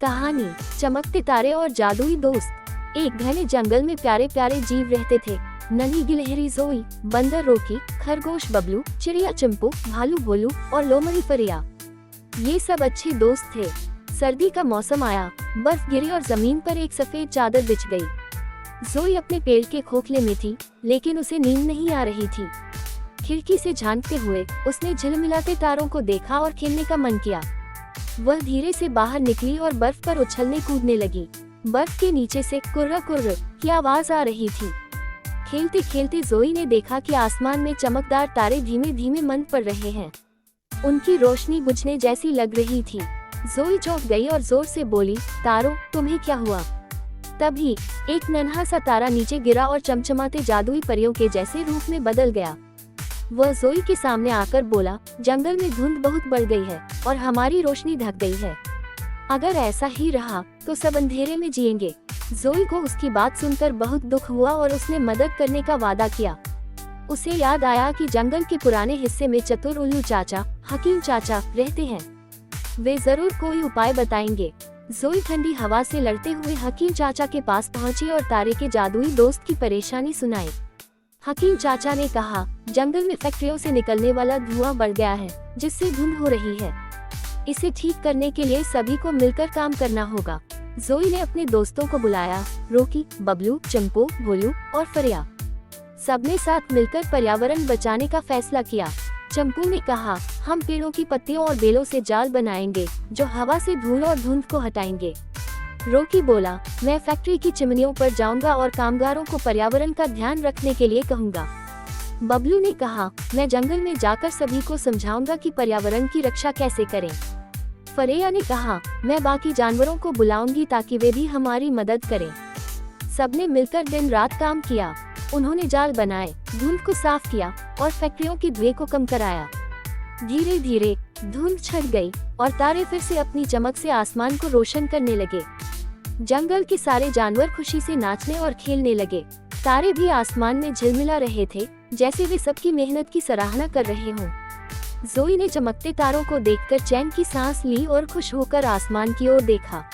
कहानी चमकते तारे और जादुई दोस्त। एक घने जंगल में प्यारे प्यारे जीव रहते थे। नन्ही गिलहरी जोई, बंदर रोकी, खरगोश बबलू, चिड़िया चंपू, भालू भोलू और लोमड़ी फरिया। ये सब अच्छे दोस्त थे। सर्दी का मौसम आया, बर्फ गिरी और जमीन पर एक सफेद चादर बिछ गई। जोई अपने पेड़ के खोखले में थी, लेकिन उसे नींद नहीं आ रही थी। खिड़की से झांकते हुए उसने झिलमिलाते तारों को देखा और खेलने का मन किया। वह धीरे से बाहर निकली और बर्फ पर उछलने कूदने लगी। बर्फ के नीचे से कुर्र कुर्र की आवाज आ रही थी। खेलते खेलते जोई ने देखा कि आसमान में चमकदार तारे धीमे धीमे मंद पड़ रहे हैं। उनकी रोशनी बुझने जैसी लग रही थी। जोई चौंक गई और जोर से बोली, तारों, तुम्हें क्या हुआ? तभी एक नन्हा सा तारा नीचे गिरा और चमचमाते जादुई परियों के जैसे रूप में बदल गया। वह जोई के सामने आकर बोला, जंगल में धुंध बहुत बढ़ गई है और हमारी रोशनी ढक गई है। अगर ऐसा ही रहा तो सब अंधेरे में जिएंगे। जोई को उसकी बात सुनकर बहुत दुख हुआ और उसने मदद करने का वादा किया। उसे याद आया कि जंगल के पुराने हिस्से में चतुर उल्लू चाचा, हकीम चाचा रहते हैं। वे जरूर कोई उपाय बताएंगे। जोई ठंडी हवा से लड़ते हुए हकीम चाचा के पास पहुंची और तारे के जादुई दोस्त की परेशानी सुनाई। हकीम चाचा ने कहा, जंगल में फैक्ट्रियों से निकलने वाला धुआं बढ़ गया है, जिससे धुंध हो रही है। इसे ठीक करने के लिए सभी को मिलकर काम करना होगा। जोई ने अपने दोस्तों को बुलाया, रोकी, बबलू, चंपू, भोलू और फरिया। सबने साथ मिलकर पर्यावरण बचाने का फैसला किया। चंपू ने कहा, हम पेड़ों की पत्तियों और बेलों से जाल बनाएंगे जो हवा से धूल और धुंध को हटाएंगे। रोकी बोला, मैं फैक्ट्री की चिमनियों पर जाऊंगा और कामगारों को पर्यावरण का ध्यान रखने के लिए कहूंगा। बबलू ने कहा, मैं जंगल में जाकर सभी को समझाऊंगा कि पर्यावरण की रक्षा कैसे करें। फरिया ने कहा, मैं बाकी जानवरों को बुलाऊंगी ताकि वे भी हमारी मदद करें। सबने मिलकर दिन रात काम किया। उन्होंने जाल बनाए, धुंध को साफ किया और फैक्ट्रियों की धुएं को कम कराया। धीरे धीरे धुंध छट गई और तारे फिर से अपनी चमक से आसमान को रोशन करने लगे। जंगल के सारे जानवर खुशी से नाचने और खेलने लगे। तारे भी आसमान में झिलमिला रहे थे, जैसे वे सबकी मेहनत की सराहना कर रहे हों। जोई ने चमकते तारों को देखकर चैन की सांस ली और खुश होकर आसमान की ओर देखा।